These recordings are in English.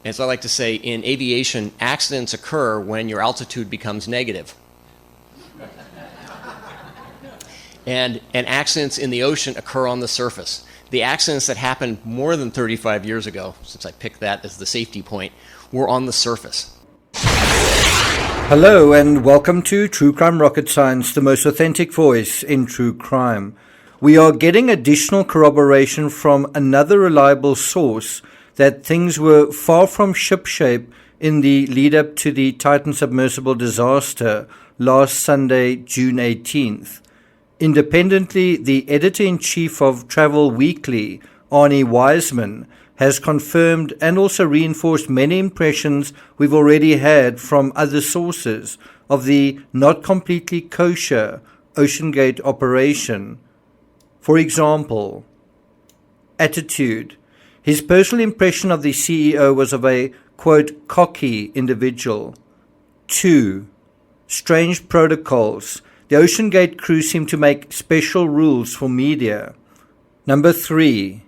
As I like to say, in aviation, accidents occur when your altitude becomes negative. And accidents in the ocean occur on the surface. The accidents that happened more than 35 years ago, since I picked that as the safety point, were on the surface. Hello and welcome to True Crime Rocket Science, the most authentic voice in true crime. We are getting additional corroboration from another reliable source that things were far from shipshape in the lead up to the Titan submersible disaster last Sunday, June 18th. Independently, the editor-in-chief of Travel Weekly, Weissmann, has confirmed and also reinforced many impressions we've already had from other sources of the not completely kosher OceanGate operation. For example, attitude. His personal impression of the CEO was of a, quote, cocky individual. 2. Strange protocols. The OceanGate crew seemed to make special rules for media. Number 3.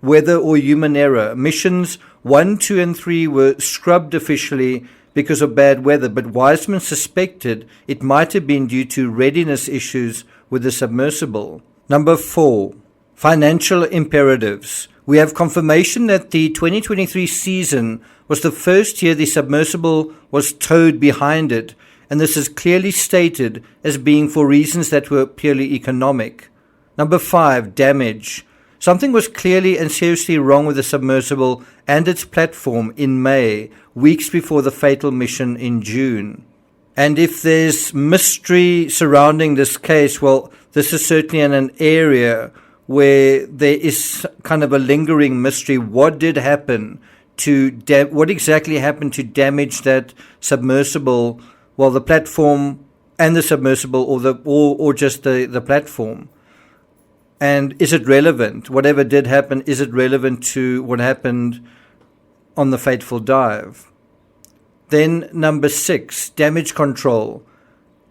Weather or human error. Missions 1, 2, and 3 were scrubbed officially because of bad weather, but Weissmann suspected it might have been due to readiness issues with the submersible. Number 4. Financial imperatives. We have confirmation that the 2023 season was the first year the submersible was towed behind it, and this is clearly stated as being for reasons that were purely economic. Number 5. Damage. Something was clearly and seriously wrong with the submersible and its platform in May, weeks before the fatal mission in June. And if there's mystery surrounding this case, well, this is certainly in an area where there is kind of a lingering mystery. What did happen to what exactly happened to damage that submersible? Well, the platform and the submersible, or just the platform. And is it relevant? Whatever did happen, is it relevant to what happened on the fateful dive? Then number 6, damage control.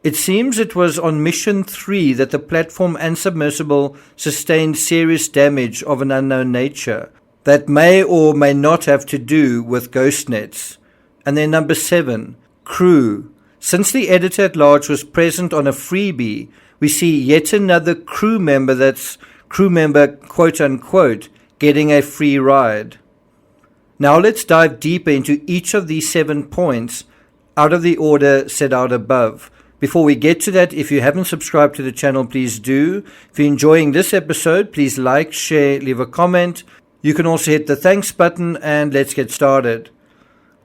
It seems it was on mission 3 that the platform and submersible sustained serious damage of an unknown nature that may or may not have to do with ghost nets. And then number 7, crew. Since the editor-at-large was present on a freebie, we see yet another crew member that's quote-unquote getting a free ride. Now let's dive deeper into each of these 7 points out of the order set out above. Before we get to that, if you haven't subscribed to the channel, please do. If you're enjoying this episode, please like, share, leave a comment. You can also hit the thanks button, and let's get started.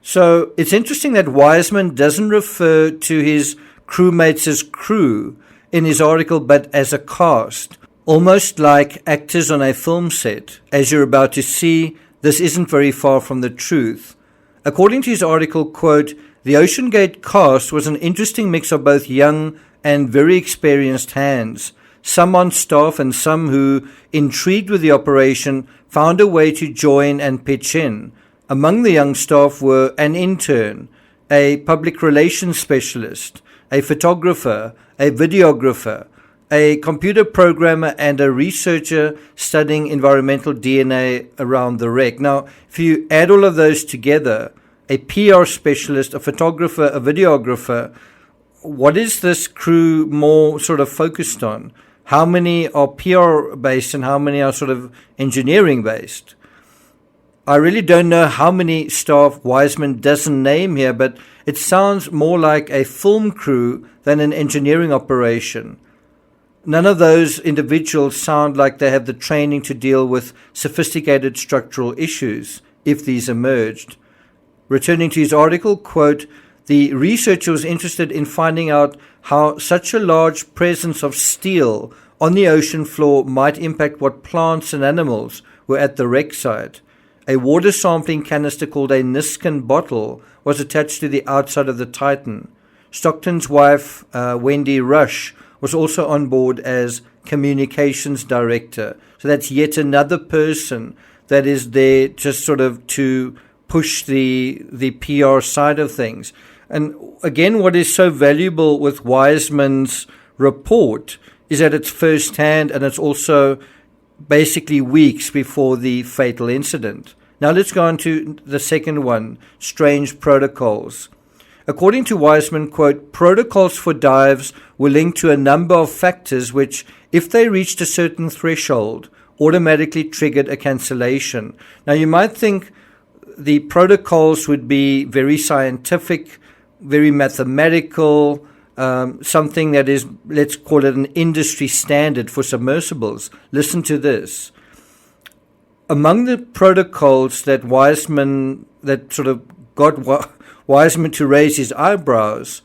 So it's interesting that Weissmann doesn't refer to his crewmates as crew in his article, but as a cast, almost like actors on a film set. As you're about to see, this isn't very far from the truth. According to his article, quote, the OceanGate cast was an interesting mix of both young and very experienced hands, some on staff and some who, intrigued with the operation, found a way to join and pitch in. Among the young staff were an intern, a public relations specialist, a photographer, a videographer, a computer programmer, and a researcher studying environmental DNA around the wreck. Now, if you add all of those together, a PR specialist, a photographer, a videographer, what is this crew more sort of focused on? How many are PR based and how many are sort of engineering based? I really don't know how many staff Weissmann doesn't name here, but it sounds more like a film crew than an engineering operation. None of those individuals sound like they have the training to deal with sophisticated structural issues, if these emerged. Returning to his article, quote, the researcher was interested in finding out how such a large presence of steel on the ocean floor might impact what plants and animals were at the wreck site. A water sampling canister called a Niskin bottle was attached to the outside of the Titan. Stockton's wife, Wendy Rush, was also on board as communications director. So that's yet another person that is there just sort of to push the PR side of things. And again, what is so valuable with Weissmann's report is that it's first-hand and it's also basically weeks before the fatal incident. Now let's go on to the second one, strange protocols. According to Weissmann, quote, protocols for dives were linked to a number of factors which, if they reached a certain threshold, automatically triggered a cancellation. Now you might think the protocols would be very scientific, very mathematical, something that is, let's call it an industry standard for submersibles. Listen to this. Among the protocols that Weissmann, that sort of got Weissmann to raise his eyebrows,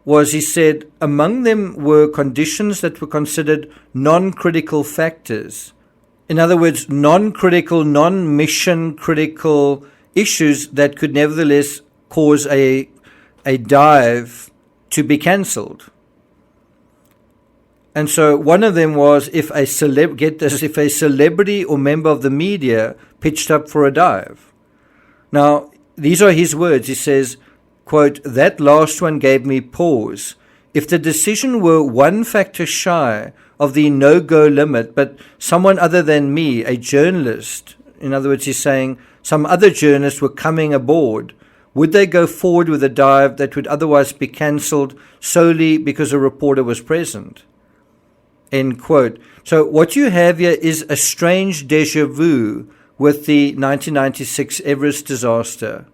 was, he said, among them were conditions that were considered non-critical factors. In other words, non-critical, non-mission critical issues that could nevertheless cause a dive to be cancelled. And so one of them was if a celebrity or member of the media pitched up for a dive. Now, these are his words. He says, quote, that last one gave me pause. If the decision were one factor shy of the no-go limit, but someone other than me, a journalist, in other words, he's saying some other journalists were coming aboard, would they go forward with a dive that would otherwise be cancelled solely because a reporter was present? End quote. So what you have here is a strange déjà vu with the 1996 Everest disaster.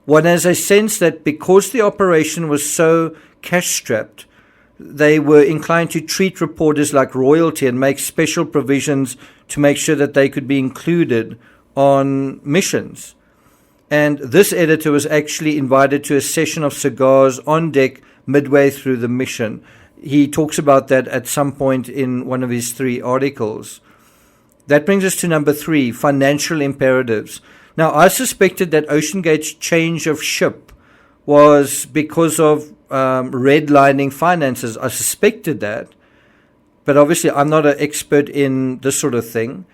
One has a sense that because the operation was so cash-strapped, they were inclined to treat reporters like royalty and make special provisions to make sure that they could be included on missions. And this editor was actually invited to a session of cigars on deck midway through the mission. He talks about that at some point in one of his 3 articles. That brings us to number 3, financial imperatives. Now, I suspected that OceanGate's change of ship was because of redlining finances. I suspected that, but obviously I'm not an expert in this sort of thing.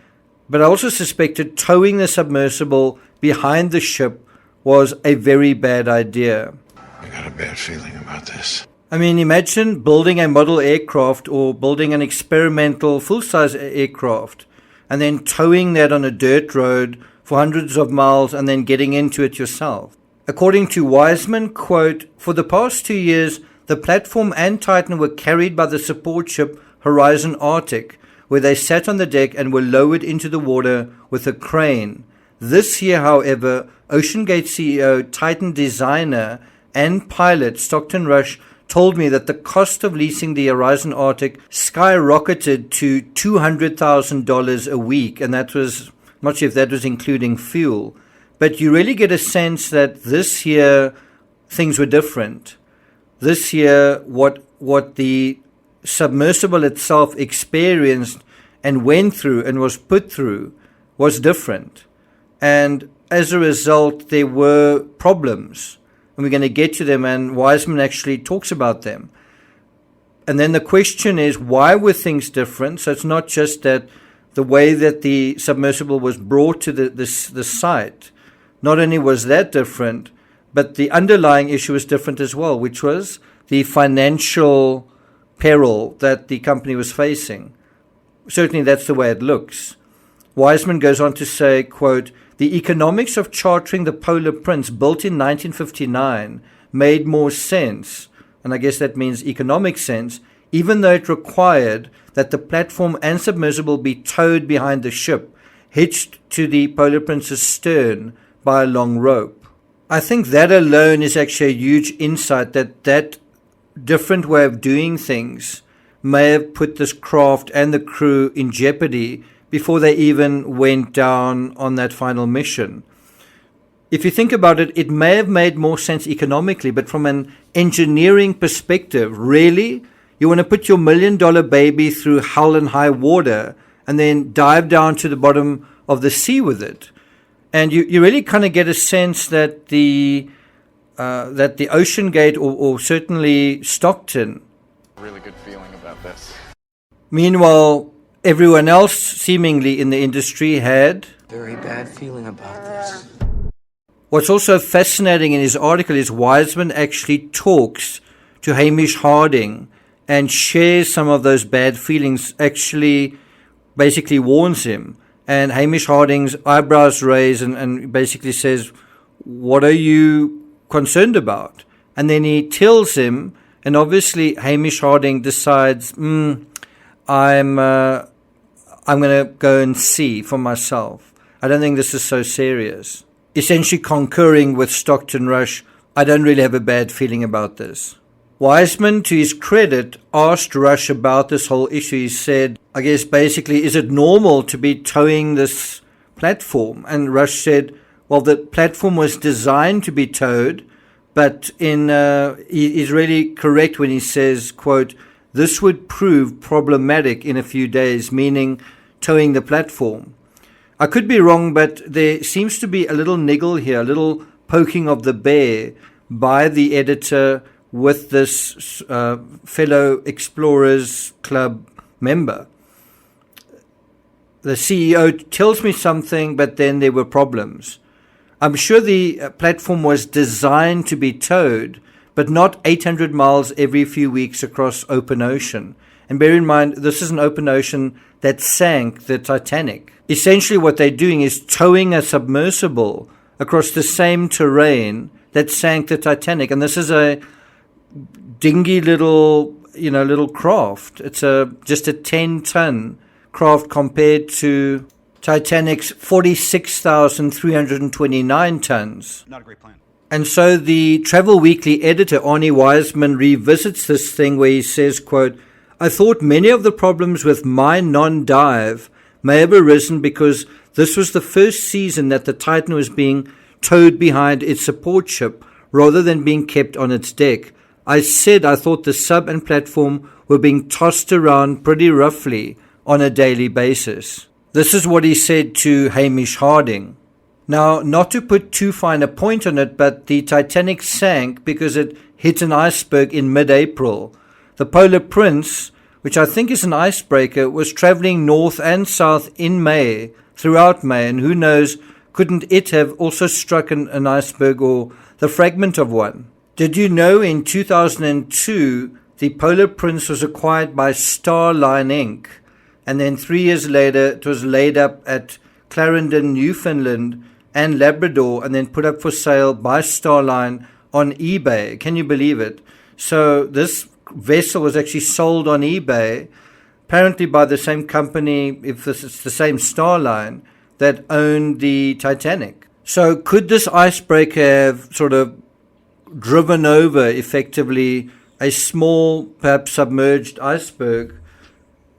But I also suspected towing the submersible behind the ship was a very bad idea. I got a bad feeling about this. I mean, imagine building a model aircraft or building an experimental full-size aircraft and then towing that on a dirt road for hundreds of miles and then getting into it yourself. According to Weissmann, quote, for the past 2 years, the platform and Titan were carried by the support ship Horizon Arctic, where they sat on the deck and were lowered into the water with a crane. This year, however, OceanGate CEO, Titan designer, and pilot Stockton Rush told me that the cost of leasing the Horizon Arctic skyrocketed to $200,000 a week, and that was, I'm not sure if that was including fuel. But you really get a sense that this year things were different. This year, what the submersible itself experienced and went through and was put through was different. And as a result, there were problems. And we're going to get to them, and Weissmann actually talks about them. And then the question is, why were things different? So it's not just that the way that the submersible was brought to the site, not only was that different, but the underlying issue was different as well, which was the financial peril that the company was facing. Certainly that's the way it looks. Weissmann goes on to say, quote, the economics of chartering the Polar Prince built in 1959 made more sense, and I guess that means economic sense, even though it required that the platform and submersible be towed behind the ship, hitched to the Polar Prince's stern by a long rope. I think that alone is actually a huge insight that different way of doing things may have put this craft and the crew in jeopardy before they even went down on that final mission. If you think about it, it may have made more sense economically, but from an engineering perspective, really? You want to put your $1 million baby through hell and high water and then dive down to the bottom of the sea with it? And you really kind of get a sense that the OceanGate or certainly Stockton. Really good feeling about this. Meanwhile, everyone else seemingly in the industry had. Very bad feeling about this. What's also fascinating in his article is Weissmann actually talks to Hamish Harding and shares some of those bad feelings, actually basically warns him. And Hamish Harding's eyebrows raise and basically says, what are you concerned about? And then he tells him, and obviously Hamish Harding decides, I'm going to go and see for myself. I don't think this is so serious. Essentially concurring with Stockton Rush, I don't really have a bad feeling about this. Weissmann, to his credit, asked Rush about this whole issue. He said, I guess basically, is it normal to be towing this platform? And Rush said, well, the platform was designed to be towed, but he is really correct when he says, quote, this would prove problematic in a few days, meaning towing the platform. I could be wrong, but there seems to be a little niggle here, a little poking of the bear by the editor with this fellow Explorers Club member. The CEO tells me something, but then there were problems. I'm sure the platform was designed to be towed, but not 800 miles every few weeks across open ocean. And bear in mind, this is an open ocean that sank the Titanic. Essentially what they're doing is towing a submersible across the same terrain that sank the Titanic. And this is a dingy little craft. It's just a 10-ton craft compared to Titanic's 46,329 tons. Not a great plan. And so the Travel Weekly editor, Arnie Weissmann, revisits this thing where he says, quote, I thought many of the problems with my non-dive may have arisen because this was the first season that the Titan was being towed behind its support ship rather than being kept on its deck. I said I thought the sub and platform were being tossed around pretty roughly on a daily basis. This is what he said to Hamish Harding. Now, not to put too fine a point on it, but the Titanic sank because it hit an iceberg in mid-April. The Polar Prince, which I think is an icebreaker, was traveling north and south in May, throughout May, and who knows, couldn't it have also struck an iceberg or the fragment of one? Did you know in 2002, the Polar Prince was acquired by Starline Inc., and then 3 years later, it was laid up at Clarendon, Newfoundland and Labrador, and then put up for sale by Starline on eBay. Can you believe it? So this vessel was actually sold on eBay, apparently by the same company, if this is the same Starline, that owned the Titanic. So could this icebreaker have sort of driven over effectively a small, perhaps submerged iceberg,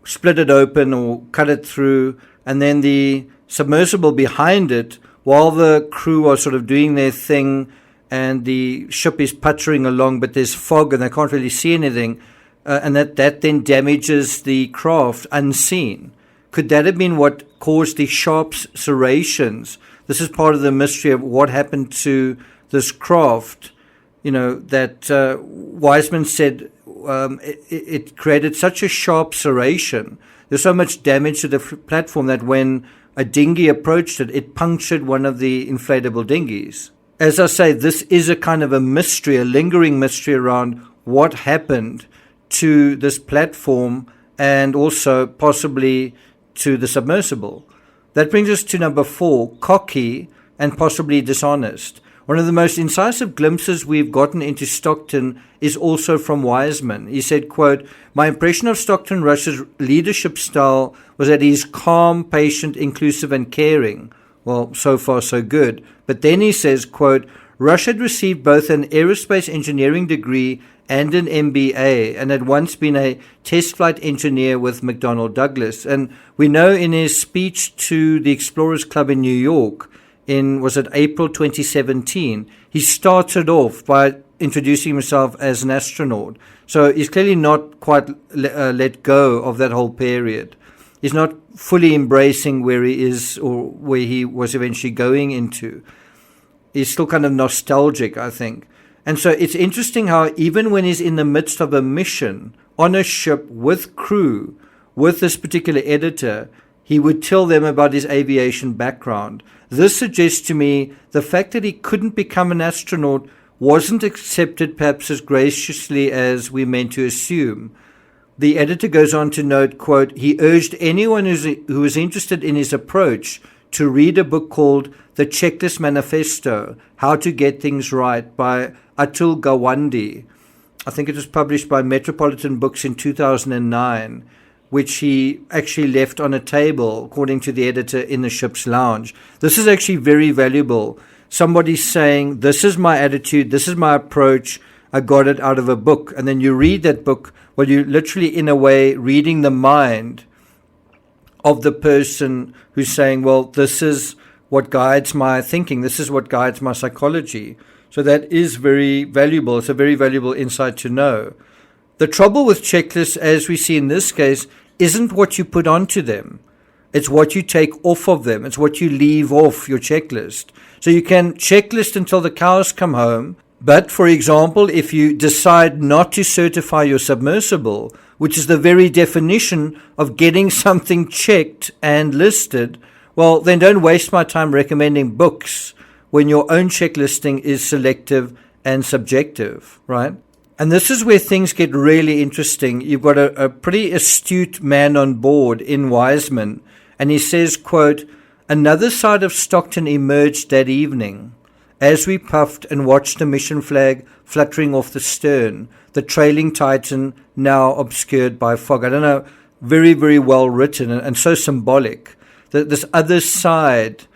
split it open or cut it through, and then the submersible behind it, while the crew are sort of doing their thing and the ship is puttering along, but there's fog and they can't really see anything, and that then damages the craft unseen. Could that have been what caused the sharp serrations? This is part of the mystery of what happened to this craft, that Weissmann said it created such a sharp serration. There's so much damage to the platform that when a dinghy approached it, it punctured one of the inflatable dinghies. As I say, this is a kind of a mystery, a lingering mystery around what happened to this platform and also possibly to the submersible. That brings us to number 4, cocky and possibly dishonest. One of the most incisive glimpses we've gotten into Stockton is also from Weissmann. He said, quote, my impression of Stockton Rush's leadership style was that he's calm, patient, inclusive, and caring. Well, so far so good. But then he says, quote, Rush had received both an aerospace engineering degree and an MBA and had once been a test flight engineer with McDonnell Douglas. And we know in his speech to the Explorers Club in New York, was it April 2017, he started off by introducing himself as an astronaut. So he's clearly not quite let go of that whole period. He's not fully embracing where he is or where he was eventually going into. He's still kind of nostalgic, I think. And so it's interesting how even when he's in the midst of a mission on a ship with crew, with this particular editor, he would tell them about his aviation background. This suggests to me the fact that he couldn't become an astronaut wasn't accepted perhaps as graciously as we're meant to assume. The editor goes on to note, quote, he urged anyone who was interested in his approach to read a book called The Checklist Manifesto, How to Get Things Right by Atul Gawande. I think it was published by Metropolitan Books in 2009, which he actually left on a table, according to the editor, in the ship's lounge. This is actually very valuable. Somebody saying, this is my attitude, this is my approach, I got it out of a book. And then you read that book, well, you're literally, in a way, reading the mind of the person who's saying, well, this is what guides my thinking, this is what guides my psychology. So that is very valuable. It's a very valuable insight to know. The trouble with checklists, as we see in this case, isn't what you put onto them. It's what you take off of them. It's what you leave off your checklist. So you can checklist until the cows come home. But, for example, if you decide not to certify your submersible, which is the very definition of getting something checked and listed, well, then don't waste my time recommending books when your own checklisting is selective and subjective, right? And this is where things get really interesting. You've got a pretty astute man on board in Weissmann, and he says, quote, another side of Stockton emerged that evening. As we puffed and watched the mission flag fluttering off the stern, the trailing Titan now obscured by fog. I don't know, very, very well written and so symbolic. This other side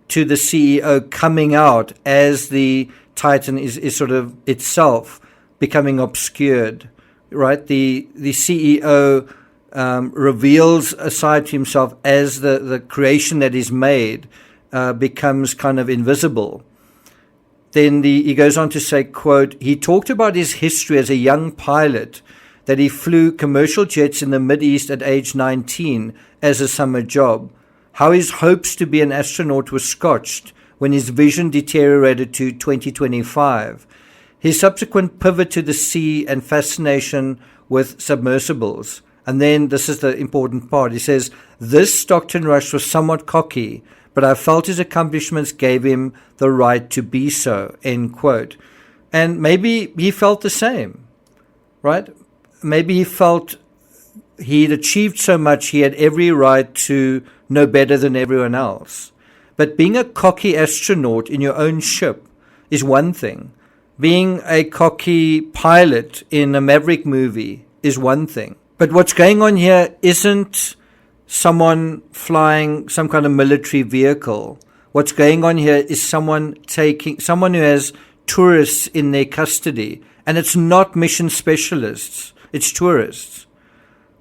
to the CEO coming out as the Titan is sort of itself becoming obscured, right? The CEO reveals a side to himself as the creation that is made becomes kind of invisible. Then he goes on to say, quote, he talked about his history as a young pilot, that he flew commercial jets in the Mideast at age 19 as a summer job, how his hopes to be an astronaut were scotched when his vision deteriorated to 2025, his subsequent pivot to the sea and fascination with submersibles. And then this is the important part. He says, this Stockton rush was somewhat cocky, but I felt his accomplishments gave him the right to be so, end quote. And maybe he felt the same, right? Maybe he felt he'd achieved so much, he had every right to know better than everyone else. But being a cocky astronaut in your own ship is one thing. Being a cocky pilot in a Maverick movie is one thing. But what's going on here isn't someone flying some kind of military vehicle. What's going on here is someone who has tourists in their custody. And it's not mission specialists, it's tourists,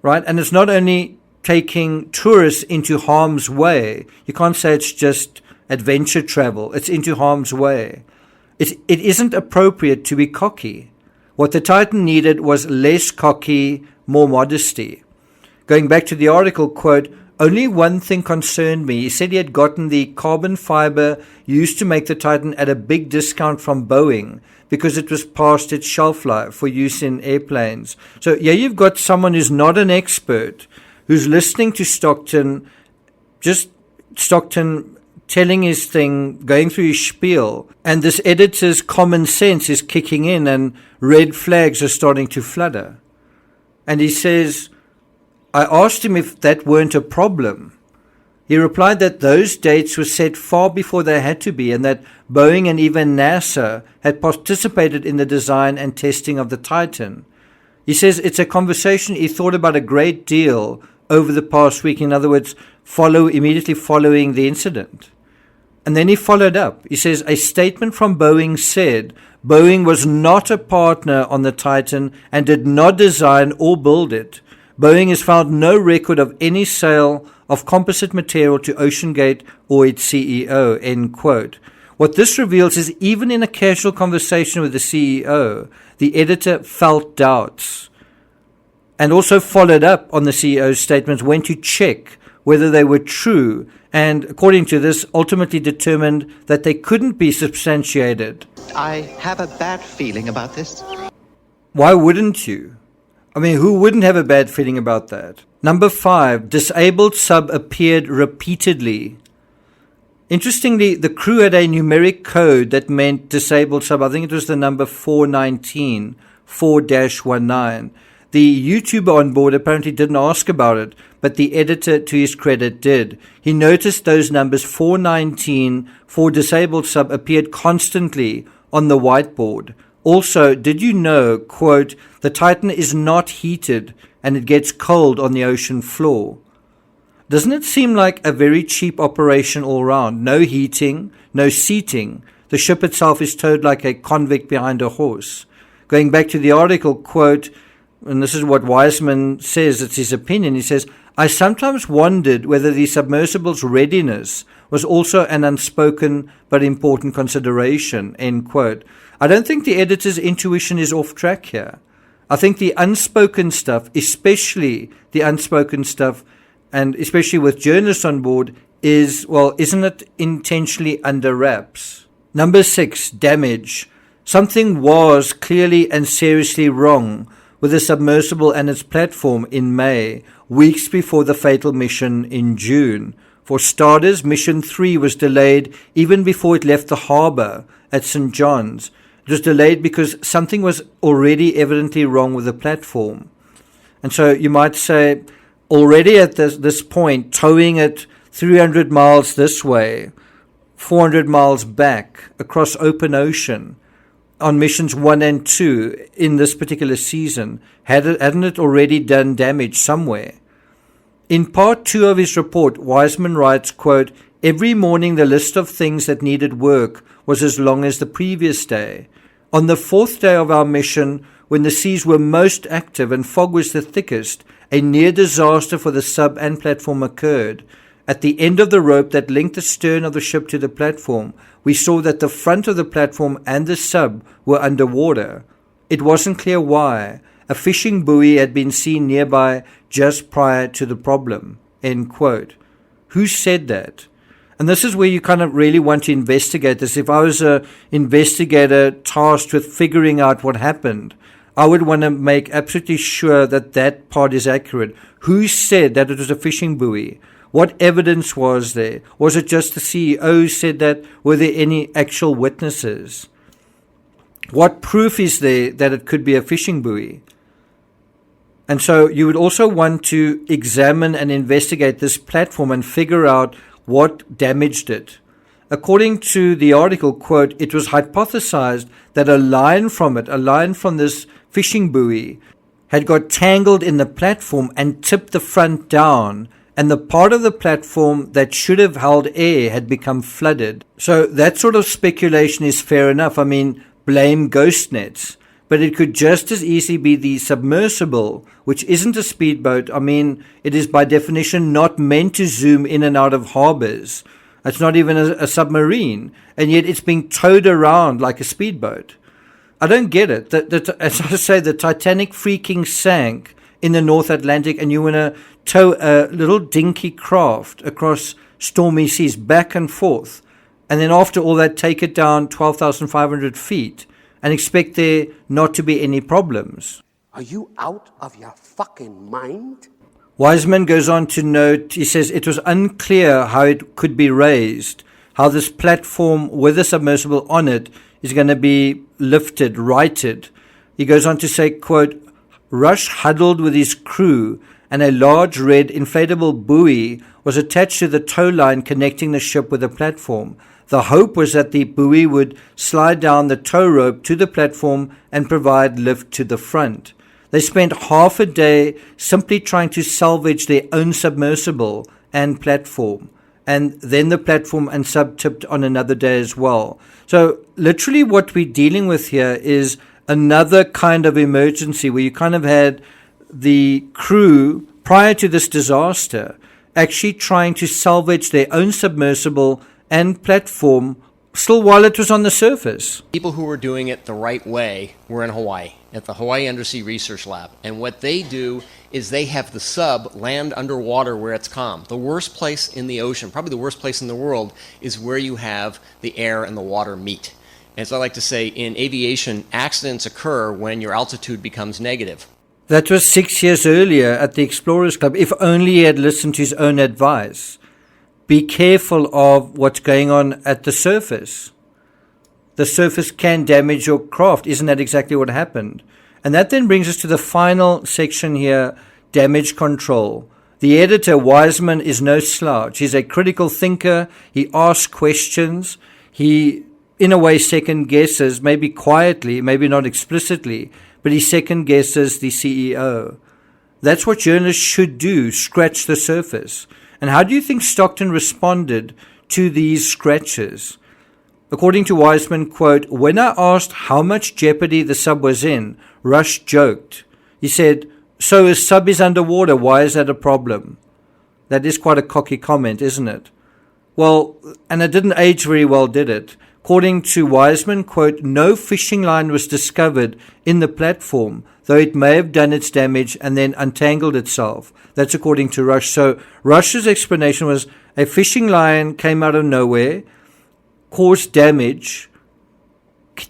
right? And it's not only taking tourists into harm's way. You can't say it's just adventure travel. It's into harm's way. It isn't appropriate to be cocky. What the Titan needed was less cocky, more modesty. Going back to the article, quote, only one thing concerned me. He said he had gotten the carbon fiber used to make the Titan at a big discount from Boeing because it was past its shelf life for use in airplanes. So yeah, you've got someone who's not an expert, who's listening to Stockton telling his thing, going through his spiel, and this editor's common sense is kicking in and red flags are starting to flutter. And he says, I asked him if that weren't a problem. He replied that those dates were set far before they had to be, and that Boeing and even NASA had participated in the design and testing of the Titan. He says it's a conversation he thought about a great deal over the past week. In other words, immediately following the incident. And then he followed up. He says, a statement from Boeing said Boeing was not a partner on the Titan and did not design or build it. Boeing has found no record of any sale of composite material to OceanGate or its CEO, end quote. What this reveals is even in a casual conversation with the CEO, the editor felt doubts and also followed up on the CEO's statements, went to check whether they were true, and according to this, ultimately determined that they couldn't be substantiated. I have a bad feeling about this. Why wouldn't you? I mean, who wouldn't have a bad feeling about that? Number 5, disabled sub appeared repeatedly. Interestingly, the crew had a numeric code that meant disabled sub. I think it was the number 419, 4-19. The YouTuber on board apparently didn't ask about it, but the editor, to his credit, did. He noticed those numbers 419 for disabled sub appeared constantly on the whiteboard. Also, did you know, quote, the Titan is not heated and it gets cold on the ocean floor? Doesn't it seem like a very cheap operation all round? No heating, no seating. The ship itself is towed like a convict behind a horse. Going back to the article, quote, and this is what Weissmann says, it's his opinion, he says, I sometimes wondered whether the submersible's readiness was also an unspoken but important consideration, end quote. I don't think the editor's intuition is off track here. I think the unspoken stuff, especially the unspoken stuff, and especially with journalists on board, is, well, isn't it intentionally under wraps? Number 6, damage. Something was clearly and seriously wrong with the submersible and its platform in May, weeks before the fatal mission in June. For starters, Mission 3 was delayed even before it left the harbour at St. John's. It was delayed because something was already evidently wrong with the platform. And so you might say, already at this point, towing it 300 miles this way, 400 miles back, across open ocean, on missions 1 and 2 in this particular season, hadn't it already done damage somewhere? In part 2 of his report, Weissmann writes, quote, every morning the list of things that needed work was as long as the previous day. On the 4th day of our mission, when the seas were most active and fog was the thickest, a near disaster for the sub and platform occurred. At the end of the rope that linked the stern of the ship to the platform, we saw that the front of the platform and the sub were underwater. It wasn't clear why. A fishing buoy had been seen nearby just prior to the problem. End quote. Who said that? And this is where you kind of really want to investigate this. If I was an investigator tasked with figuring out what happened, I would want to make absolutely sure that that part is accurate. Who said that it was a fishing buoy? What evidence was there? Was it just the CEO who said that? Were there any actual witnesses? What proof is there that it could be a fishing buoy? And so you would also want to examine and investigate this platform and figure out what damaged it. According to the article, quote, it was hypothesized that a line from this fishing buoy had got tangled in the platform and tipped the front down, and the part of the platform that should have held air had become flooded. So that sort of speculation is fair enough. I mean, blame ghost nets. But it could just as easily be the submersible, which isn't a speedboat. I mean, it is by definition not meant to zoom in and out of harbors. It's not even a submarine, and yet it's being towed around like a speedboat. I don't get it. As I say, the Titanic freaking sank in the North Atlantic, and you want to tow a little dinky craft across stormy seas back and forth, and then after all that take it down 12,500 feet and expect there not to be any problems. Are you out of your fucking mind? Weissmann goes on to note, he says, it was unclear how it could be raised, how this platform with a submersible on it is going to be lifted, righted. He goes on to say, quote, Rush huddled with his crew, and a large red inflatable buoy was attached to the tow line connecting the ship with the platform. The hope was that the buoy would slide down the tow rope to the platform and provide lift to the front. They spent half a day simply trying to salvage their own submersible and platform. And then the platform and sub tipped on another day as well. So literally what we're dealing with here is another kind of emergency where you kind of had the crew prior to this disaster actually trying to salvage their own submersible and platform still while it was on the surface. People who were doing it the right way were in Hawaii, at the Hawaii Undersea Research Lab. And what they do is they have the sub land underwater where it's calm. The worst place in the ocean, probably the worst place in the world, is where you have the air and the water meet. And so I like to say, in aviation, accidents occur when your altitude becomes negative. That was 6 years earlier at the Explorers Club. If only he had listened to his own advice. Be careful of what's going on at the surface. The surface can damage your craft. Isn't that exactly what happened? And that then brings us to the final section here, damage control. The editor, Weissmann, is no slouch. He's a critical thinker. He asks questions. He, in a way, second guesses, maybe quietly, maybe not explicitly, but he second guesses the CEO. That's what journalists should do, scratch the surface. And how do you think Stockton responded to these scratches? According to Weissmann, quote, "When I asked how much jeopardy the sub was in, Rush joked. He said, 'So his sub is underwater, why is that a problem?'" That is quite a cocky comment, isn't it? Well, and it didn't age very well, did it? According to Weissmann, quote, "No fishing line was discovered in the platform, though it may have done its damage and then untangled itself." That's according to Rush. So Rush's explanation was a fishing line came out of nowhere, caused damage,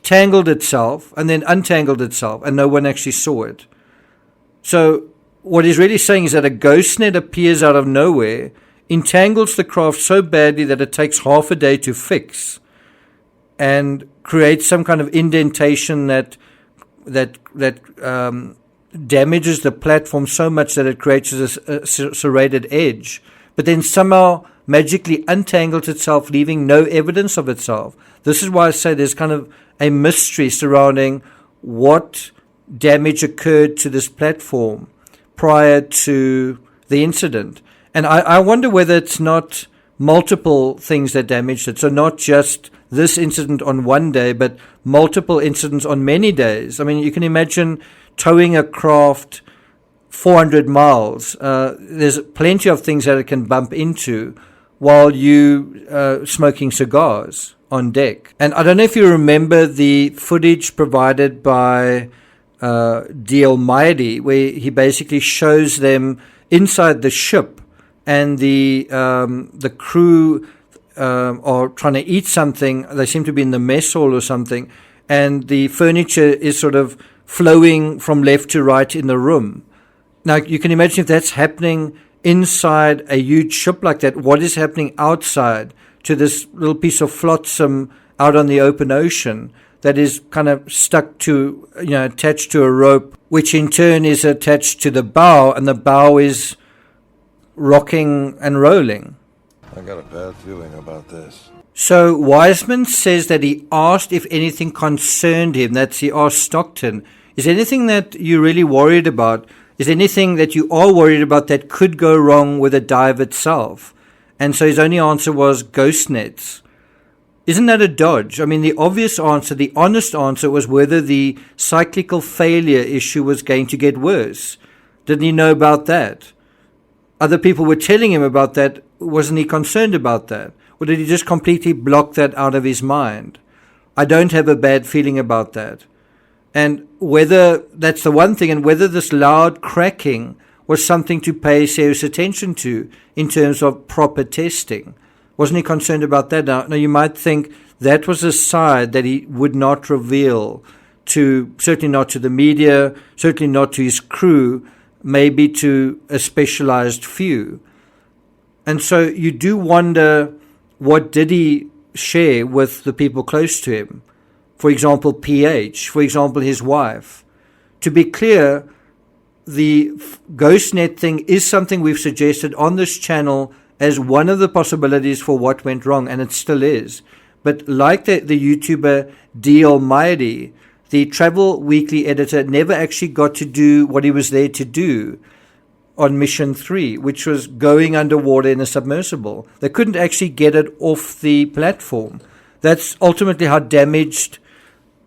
tangled itself, and then untangled itself, and no one actually saw it. So what he's really saying is that a ghost net appears out of nowhere, entangles the craft so badly that it takes half a day to fix, and creates some kind of indentation that damages the platform so much that it creates a serrated edge, but then somehow magically untangles itself, leaving no evidence of itself. This is why I say there's kind of a mystery surrounding what damage occurred to this platform prior to the incident. And I wonder whether it's not multiple things that damaged it. So not just this incident on one day, but multiple incidents on many days. I mean, you can imagine towing a craft 400 miles. There's plenty of things that it can bump into while you smoking cigars on deck. And I don't know if you remember the footage provided by D. Almighty, where he basically shows them inside the ship, and the crew are trying to eat something. They seem to be in the mess hall or something, and the furniture is sort of flowing from left to right in the room. Now, you can imagine if that's happening inside a huge ship like that, what is happening outside to this little piece of flotsam out on the open ocean that is kind of stuck to, attached to a rope, which in turn is attached to the bow, and the bow is rocking and rolling. I got a bad feeling about this. So Weissmann says that he asked if anything concerned him. That's he asked Stockton, is there anything that you're really worried about? Is there anything that you are worried about that could go wrong with the dive itself? And so his only answer was ghost nets. Isn't that a dodge? I mean, the obvious answer, the honest answer was whether the cyclical failure issue was going to get worse. Didn't he know about that? Other people were telling him about that. Wasn't he concerned about that? Or did he just completely block that out of his mind? I don't have a bad feeling about that. And whether that's the one thing, and whether this loud cracking was something to pay serious attention to in terms of proper testing. Wasn't he concerned about that? Now you might think that was a side that he would not reveal to, certainly not to the media, certainly not to his crew, maybe to a specialized few. And so you do wonder, what did he share with the people close to him? For example, PH, for example, his wife. To be clear, the ghost net thing is something we've suggested on this channel as one of the possibilities for what went wrong, and it still is. But like the YouTuber D. Almighty, the Travel Weekly editor never actually got to do what he was there to do on Mission 3, which was going underwater in a submersible. They couldn't actually get it off the platform. That's ultimately how damaged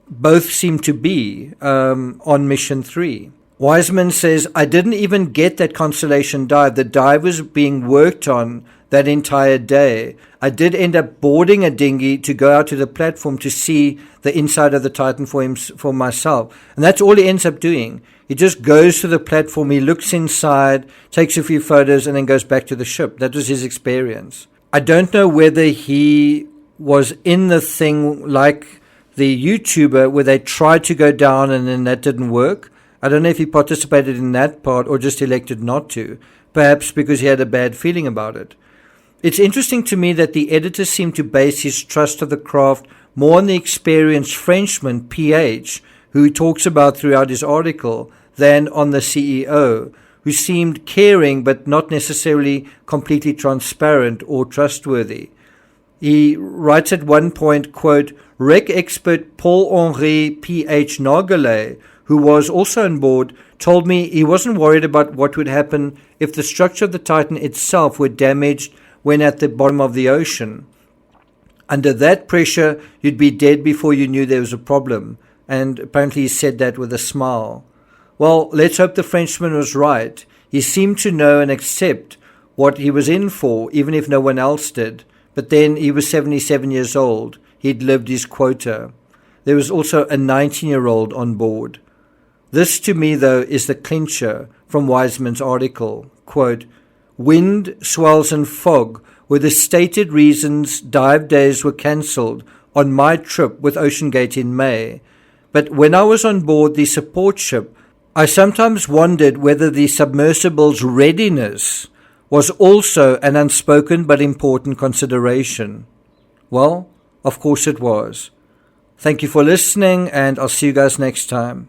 both seem to be on Mission 3. Weissmann says, I didn't even get that Constellation dive. The dive was being worked on that entire day. I did end up boarding a dinghy to go out to the platform to see the inside of the Titan for myself. And that's all he ends up doing. He just goes to the platform, he looks inside, takes a few photos, and then goes back to the ship. That was his experience. I don't know whether he was in the thing like the YouTuber where they tried to go down and then that didn't work. I don't know if he participated in that part or just elected not to, perhaps because he had a bad feeling about it. It's interesting to me that the editor seemed to base his trust of the craft more on the experienced Frenchman, PH, who he talks about throughout his article, than on the CEO, who seemed caring but not necessarily completely transparent or trustworthy. He writes at one point, quote, "Wreck expert Paul-Henri P.H. Nargelet, who was also on board, told me he wasn't worried about what would happen if the structure of the Titan itself were damaged when at the bottom of the ocean. Under that pressure, you'd be dead before you knew there was a problem." And apparently he said that with a smile. Well, let's hope the Frenchman was right. He seemed to know and accept what he was in for, even if no one else did. But then he was 77 years old. He'd lived his quota. There was also a 19-year-old on board. This, to me, though, is the clincher from Weissmann's article. Quote, "Wind, swells and fog were the stated reasons dive days were cancelled on my trip with OceanGate in May. But when I was on board the support ship, I sometimes wondered whether the submersible's readiness was also an unspoken but important consideration." Well, of course it was. Thank you for listening, and I'll see you guys next time.